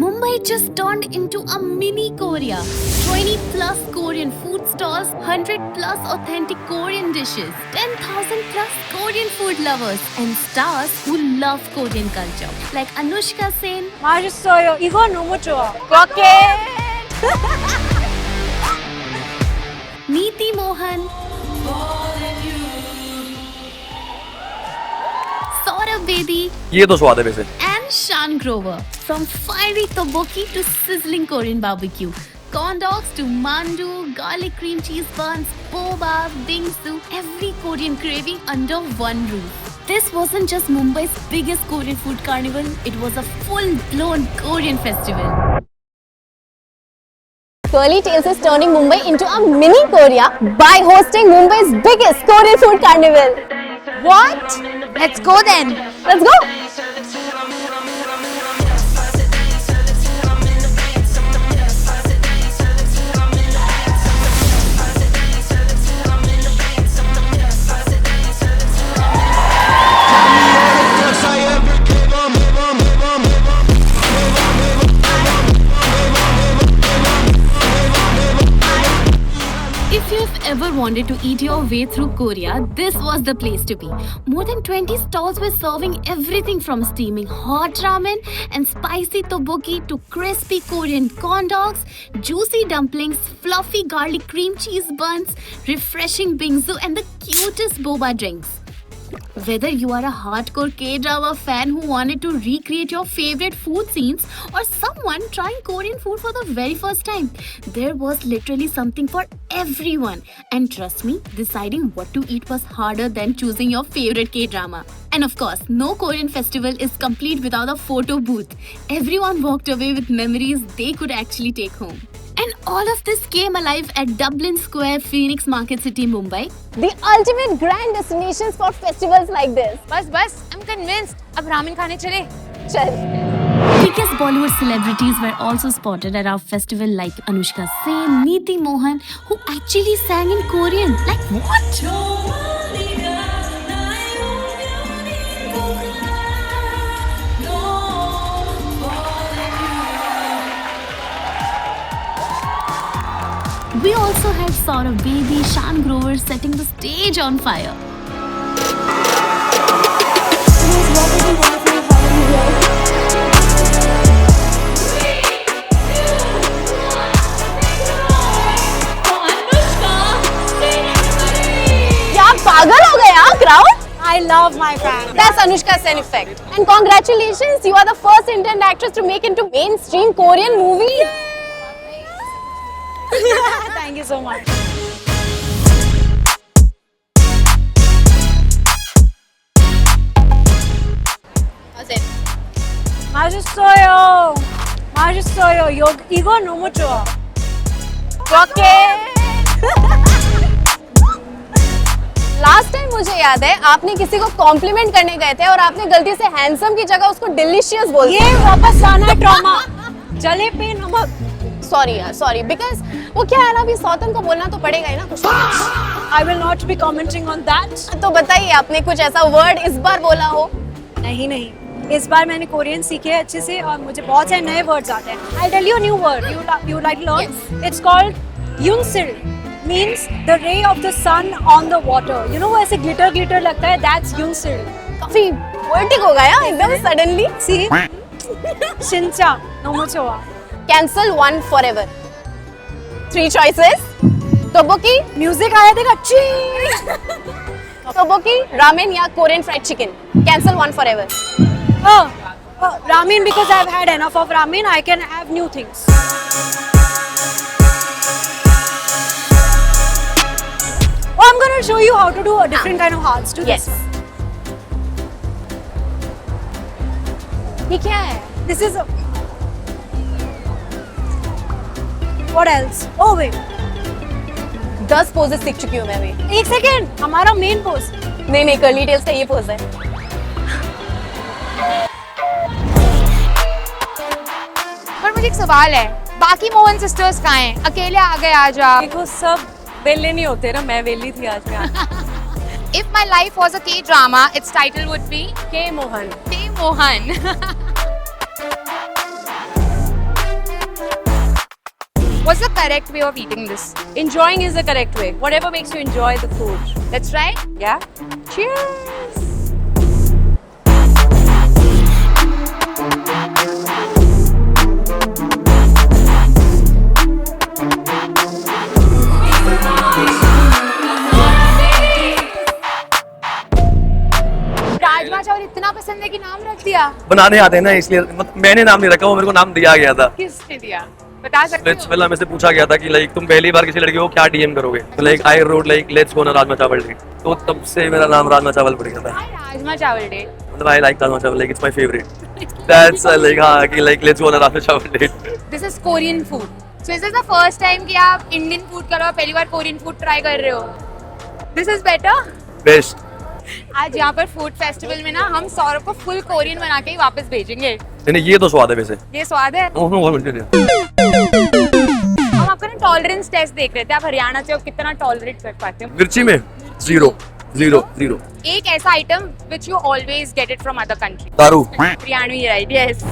Mumbai just turned into a mini Korea. 20 plus Korean food stalls, 100 plus authentic Korean dishes, 10,000 plus Korean food lovers, and stars who love Korean culture like Anushka Sen, 맛있어요. 이거 너무 좋아. Rocket! Neeti Mohan, Saurabh Bedi, ये तो स्वाद है वैसे। and Shan Grover. From fiery tteokbokki to sizzling Korean barbecue, corn dogs to mandu, garlic cream cheese buns, boba, bingsu, every Korean craving under one roof. This wasn't just Mumbai's biggest Korean food carnival, it was a full-blown Korean festival. Curly Tales is turning Mumbai into a mini Korea by hosting Mumbai's biggest Korean food carnival. What? Let's go then. Let's go! If you've ever wanted to eat your way through Korea, this was the place to be. More than 20 stalls were serving everything from steaming hot ramen and spicy tteokbokki to crispy Korean corn dogs, juicy dumplings, fluffy garlic cream cheese buns, refreshing bingsu, and the cutest boba drinks. Whether you are a hardcore K-drama fan who wanted to recreate your favorite food scenes or someone trying Korean food for the very first time, there was literally something for everyone. And trust me, deciding what to eat was harder than choosing your favorite K-drama. And of course, no Korean festival is complete without a photo booth. Everyone walked away with memories they could actually take home. And all of this came alive at Dublin Square, Phoenix Market City, Mumbai. The ultimate grand destinations for festivals like this. बस I'm convinced. अब ramen खाने चले. Chal. Biggest Bollywood celebrities were also spotted at our festival like Anushka Sen, Neeti Mohan, who actually sang in Korean. Like what? We also had Saurabh Bedi, Shan Grover setting the stage on fire. क्या पागल हो गया crowd? I love my fans. That's Anushka Sen effect. And congratulations, you are the first Indian actress to make into mainstream Korean movie. Thank you so much. 맛있어요. 맛있어요. 이거 너무 좋아. Rocket! Last time मुझे याद है आपने किसी को कॉम्प्लीमेंट करने गए थे और आपने गलती से हैंडसम की जगह उसको डिलीशियस बोल दिया। ये वापस आना ट्रॉमा. जले पे नमक. सॉरी यार, सॉरी, बिकॉज वो क्या है ना, अभी सौतन को बोलना तो पड़ेगा ही ना कुछ। I will not be commenting on that. तो बताइए, आपने कुछ ऐसा वर्ड इस बार बोला हो? नहीं. इस बार मैंने कोरियन सीखे है अच्छे से और मुझे बहुत सारे नए वर्ड्स आते हैं. I'll tell you a new word. You like to learn? Yes. It's called Yunsil. Means the ray of the sun on the water. You know वो ऐसे glitter लगता है. That's Yunsil. काफी पोएटिक हो गया एकदम suddenly. See? 진짜 너무 좋아. Cancel one forever. 3 choices. Tteokbokki, Music आया देखा. tteokbokki, ramen या Korean fried chicken. Cancel one forever. Oh, ramen, because I've had enough of ramen. I can have new things. Oh, I'm gonna show you how to do a different kind of hearts to Yes. this. ये क्या है? This is a... What else? Oh wait, 10 poses सीख चुकी हूँ मैं भी। एक second. हमारा मेन पोज. नहीं, कर्ली टेल्स का ये पोज है। पर मुझे एक सवाल है, बाकी मोहन सिस्टर्स कहाँ हैं? अकेले आ गए आज आप. देखो सब वेले नहीं होते ना, मैं वेली थी आज में. If my life was a K-drama, its title would be के Mohan. K Mohan. What's the correct way of eating this? Enjoying is the correct way. Whatever makes you enjoy the food. Let's try. Yeah. Cheers. Rajma चावल इतना पसंद है कि नाम रख दिया। बनाने आते हैं ना इसलिए मैंने नाम नहीं रखा, वो मेरे को नाम दिया गया था। किसने दिया बता सकते लेट्स हो? पहले मेरे से पूछा गया था कि लाइक तुम पहली बार किसी लड़की को क्या डीएम करोगे, तो like I wrote like let's go ना राजमा चावल डे, तो तब से मेरा नाम राजमा चावल पड़ गया था। राजमा चावल डे। मतलब आई लाइक राजमा चावल, like it's my favourite, that's like हाँ कि लाइक लेट्स गो ना राजमा चावल day. This is Korean food. So is this the first time कि आप इंडियन फूड कर रहे हो, पहली बार कोरियन फूड ट्राई कर रहे हो? This is better. बेस्ट। आज यहाँ पर फूड फेस्टिवल में ना हम सौरभ को फुल कोरियन बना के ही वापस भेजेंगे। नहीं ये तो स्वाद है वैसे। ये स्वाद है। हम आपका ना टॉलरेंस टेस्ट देख रहे थे, आप हरियाणा से हो, कितना टॉलरेट कर पाते हो? मिर्ची में 0 0 0। एक ऐसा item which you always get it from other country. दारू। Haryanvi right, yes.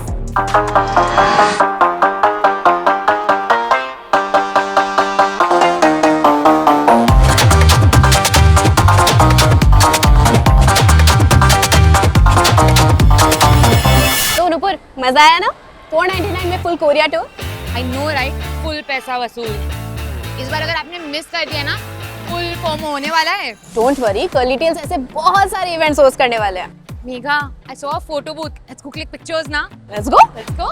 मजा आया ना 499 में full Korea tour? I know right, full पैसा वसूल। इस बार अगर आपने मिस कर दिया ना, फुल फोमो होने वाला है। डोंट वरी, कर्ली टेल्स ऐसे बहुत सारे इवेंट्स होस्ट करने वाले हैं। Megha, I saw a photo booth. Let's go click pictures ना। Let's go. Let's go.